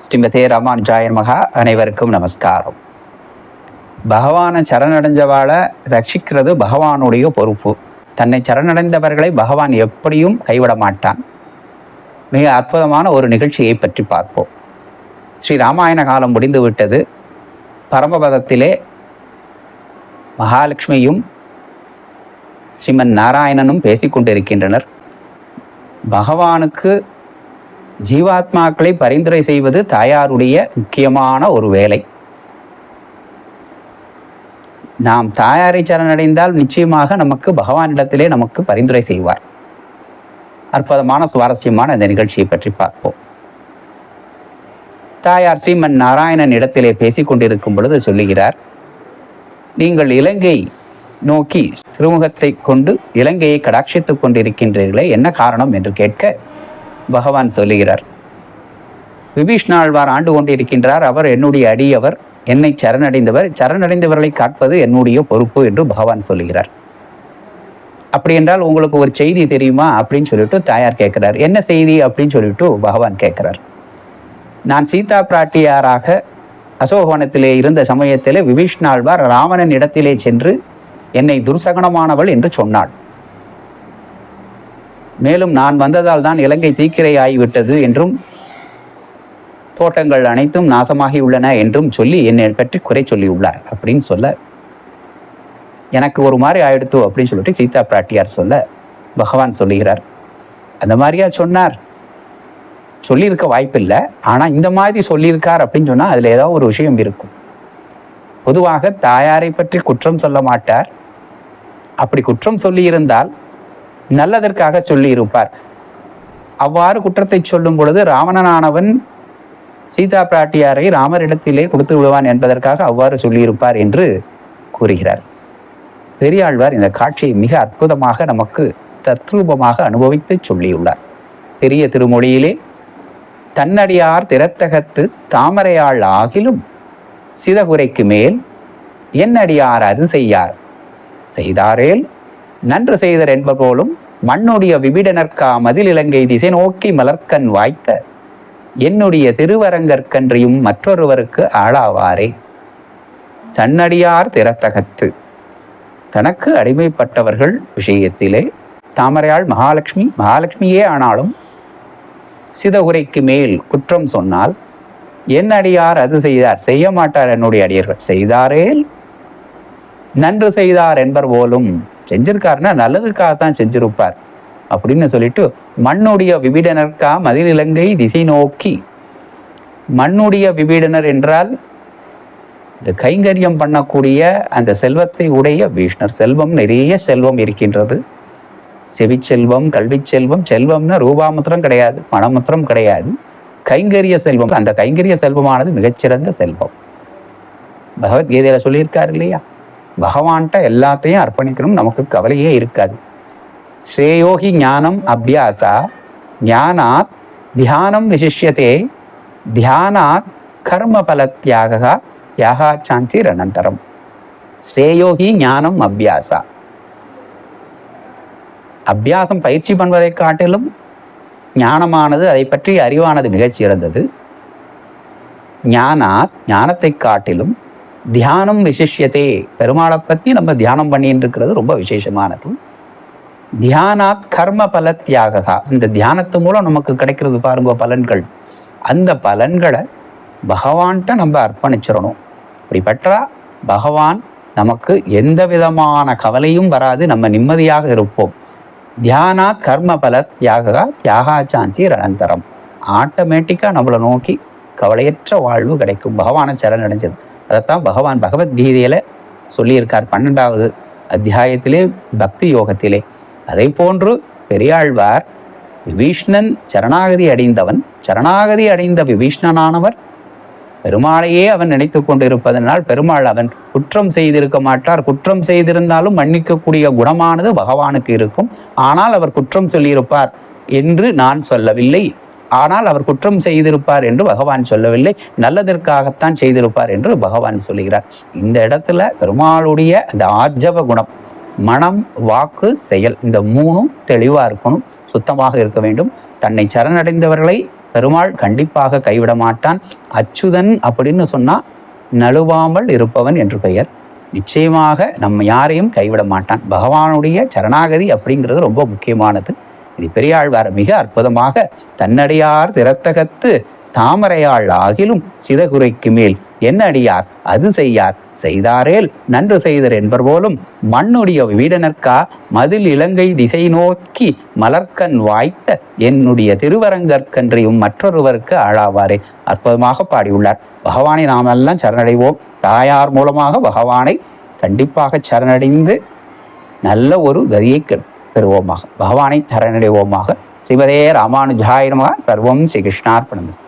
ஸ்ரீமதே ராமானுஜாய மகா. அனைவருக்கும் நமஸ்காரம். பகவானை சரணடைஞ்சவாளை ரட்சிக்கிறது பகவானுடைய பொறுப்பு. தன்னை சரணடைந்தவர்களை பகவான் எப்படியும் கைவிட மாட்டான். மிக அற்புதமான ஒரு நிகழ்ச்சியை பற்றி பார்ப்போம். ஸ்ரீ ராமாயண காலம் முடிந்து விட்டது. பரமபதத்திலே மகாலட்சுமியும் ஸ்ரீமன் நாராயணனும் பேசிக்கொண்டிருக்கின்றனர். பகவானுக்கு ஜீவாத்மாக்களை பரிந்துரை செய்வது தாயாருடைய முக்கியமான ஒரு வேலை. நாம் தாயாரை சரணடைந்தால் நிச்சயமாக நமக்கு பகவானிடத்திலே நமக்கு பரிந்துரை செய்வார். அற்புதமான சுவாரஸ்யமான இந்த நிகழ்ச்சியை பற்றி பார்ப்போம். தாயார் ஸ்ரீமன் நாராயணன் இடத்திலே பேசிக்கொண்டிருக்கும் பொழுது சொல்லுகிறார், நீங்கள் இலங்கை நோக்கி திருமுகத்தை கொண்டு இலங்கையை கடாட்சித்துக் கொண்டிருக்கின்றீர்களே, என்ன காரணம் என்று கேட்க பகவான் சொல்லுகிறார், விபீஷ்ணாழ்வார் ஆண்டு கொண்டிருக்கின்றார். அவர் என்னுடைய அடியவர், என்னை சரணடைந்தவர். சரணடைந்தவர்களை காட்பது என்னுடைய பொறுப்பு என்று பகவான் சொல்லுகிறார். அப்படி என்றால் உங்களுக்கு ஒரு செய்தி தெரியுமா அப்படின்னு சொல்லிட்டு தாயார் கேட்கிறார். என்ன செய்தி அப்படின்னு சொல்லிட்டு பகவான் கேட்கிறார். நான் சீதா பிராட்டியாராக அசோகவனத்திலே இருந்த சமயத்திலே விபீஷ்ணாழ்வார் ராவணன் இடத்திலே சென்று என்னை துர்சகனமானவள் என்று சொன்னாள். மேலும் நான் வந்ததால் தான் இலங்கை தீக்கிரை ஆகிவிட்டது என்றும் தோட்டங்கள் அனைத்தும் நாசமாகி உள்ளன என்றும் சொல்லி என்னை பற்றி குறை சொல்லி உள்ளார் அப்படின்னு சொல்ல, எனக்கு ஒரு மாதிரி ஆயிடுத்து அப்படின்னு சொல்லிட்டு சீதா பிராட்டியார் சொல்ல பகவான் சொல்லுகிறார், அந்த மாதிரியா சொன்னார்? சொல்லியிருக்க வாய்ப்பில்லை. ஆனால் இந்த மாதிரி சொல்லியிருக்கார் அப்படின்னு சொன்னால் அதில் ஏதாவது ஒரு விஷயம் இருக்கும். பொதுவாக தாயாரை பற்றி குற்றம் சொல்ல மாட்டார். அப்படி குற்றம் சொல்லியிருந்தால் நல்லதற்காக சொல்லி இருப்பார். அவ்வாறு குற்றத்தை சொல்லும் பொழுது ராவணனானவன் சீதா பிராட்டியாரை ராமரிடத்திலே கொடுத்து விடுவான் என்பதற்காக அவ்வாறு சொல்லியிருப்பார் என்று கூறுகிறார். பெரியாழ்வார் இந்த காட்சியை மிக அற்புதமாக நமக்கு தத்ரூபமாக அனுபவித்து சொல்லியுள்ளார். பெரிய திருமொழியிலே, தன்னடியார் திறத்தகத்து தாமரையாள் ஆகிலும் சிதகுரைக்கு மேல் என்னடியார் அது செய்யார் செய்தாரேல் நன்று செய்தர் என்ப போலும் மண்ணுடைய விபிடனற்கா மதில் இலங்கை திசை நோக்கி மலர்க்கண் வாய்த்த என்னுடைய திருவரங்கற்கன்றியும் மற்றொருவருக்கு ஆளாவாரே. தன்னடியார் திறத்தகத்து, தனக்கு அடிமைப்பட்டவர்கள் விஷயத்திலே தாமரையாள் மகாலட்சுமியே ஆனாலும் சிதகுரைக்கு மேல் குற்றம் சொன்னால், என் அடியார் அது செய்தார், செய்ய மாட்டார் என்னுடைய அடியார்கள், செய்தாரேல் நன்று செய்தார் என்பர் போலும், செஞ்சிருக்காருன்னா நல்லதுக்காகத்தான் செஞ்சிருப்பார் அப்படின்னு சொல்லிட்டு, மண்ணுடைய விபிடனர்க்கா மதில் இலங்கை திசை நோக்கி. மண்ணுடைய விபிடனர் என்றால் இந்த கைங்கரியம் பண்ணக்கூடிய அந்த செல்வத்தை உடைய விஷ்ணர். செல்வம் நிறைய செல்வம் இருக்கின்றது. செவிச்செல்வம், கல்வி செல்வம். செல்வம்னா ரூபாமுத்திரம் கிடையாது, பணமுத்திரம் கிடையாது, கைங்கரிய செல்வம். அந்த கைங்கரிய செல்வமானது மிகச்சிறந்த செல்வம். பகவத்கீதையில சொல்லியிருக்காரு இல்லையா, பகவான்கிட்ட எல்லாத்தையும் அர்ப்பணிக்கணும், நமக்கு கவலையே இருக்காது. ஸ்ரேயோகி ஞானம் அபியாசா ஞானாத் தியானம் விசிஷ்யதே தியானாத் கர்ம பல தியாகா தியாகா சாந்திர் அனந்தரம். ஸ்ரேயோகி ஞானம் அபியாசா, அபியாசம் பயிற்சி பண்ணுவதை காட்டிலும் ஞானமானது, அதை பற்றி அறிவானது மிகச்சிறந்தது. ஞானாத், ஞானத்தை காட்டிலும் தியானம் விசிஷ்யத்தே, பெருமாளை பற்றி நம்ம தியானம் பண்ணிட்டு இருக்கிறது ரொம்ப விசேஷமானது. தியானாத் கர்ம பல தியாகா, இந்த தியானத்து மூலம் நமக்கு கிடைக்கிறது பாருங்க பலன்கள். அந்த பலன்களை பகவான்கிட்ட நம்ம அர்ப்பணிச்சிடணும். இப்படி பெற்றா பகவான் நமக்கு எந்த விதமான கவலையும் வராது, நம்ம நிம்மதியாக இருப்போம். தியானாத் கர்ம பல தியாகா தியாகா சாந்தி அனந்தரம். ஆட்டோமேட்டிக்காக நம்மளை நோக்கி கவலையற்ற வாழ்வு கிடைக்கும், பகவானை சரணடைஞ்சது. அதைத்தான் பகவான் பகவத்கீதையில சொல்லியிருக்கார் 12வது அத்தியாயத்திலே பக்தி யோகத்திலே. அதை போன்று பெரியாழ்வார் விபீஷ்ணன் சரணாகதி அடைந்தவன், சரணாகதி அடைந்த விபீஷ்ணனானவர் பெருமாளையே அவன் நினைத்து கொண்டிருப்பதனால் பெருமாள் அவன் குற்றம் செய்திருக்க மாட்டார். குற்றம் செய்திருந்தாலும் மன்னிக்கக்கூடிய குணமானது பகவானுக்கு இருக்கும். ஆனால் அவர் குற்றம் சொல்லியிருப்பார் என்று நான் சொல்லவில்லை, ஆனால் அவர் குற்றம் செய்திருப்பார் என்று பகவான் சொல்லவில்லை, நல்லதற்காகத்தான் செய்திருப்பார் என்று பகவான் சொல்லுகிறார். இந்த இடத்துல பெருமாளுடைய அந்த ஆர்ஜவ குணம், மனம், வாக்கு, செயல், இந்த மூணும் தெளிவாக இருக்கணும், சுத்தமாக இருக்க வேண்டும். தன்னை சரணடைந்தவர்களை பெருமாள் கண்டிப்பாக கைவிட மாட்டான். அச்சுதன் அப்படின்னு சொன்னா நழுவாமல் இருப்பவன் என்று பெயர். நிச்சயமாக நம்ம யாரையும் கைவிட மாட்டான். பகவானுடைய சரணாகதி அப்படிங்கிறது ரொம்ப முக்கியமானது. இது பெரியாழ்வார் மிக அற்புதமாக தன்னடியார் திறத்தகத்து தாமரையாள் ஆகிலும் சிதகுரைக்கு மேல் என்ன அடியார் அது செய்யார் செய்தாரேல் நன்று செய்தர் என்பர் போலும் மண்ணுடைய வீடனற்கா மதில் இலங்கை திசை நோக்கி மலர்கண் வாய்த்த என்னுடைய திருவரங்கற்கன்றியும் மற்றொருவருக்கு ஆளாவாரே. அற்புதமாக பாடியுள்ளார். பகவானை நாம் எல்லாம் சரணடைவோம். தாயார் மூலமாக பகவானை கண்டிப்பாக சரணடைந்து நல்ல ஒரு கதியை பெறுவோமாக. பகவானை சரணடைவோமாக. சிவதே ராமானுஜாய நமः. சர்வம் ஸ்ரீ கிருஷ்ணார்ப்பணமஸ்து.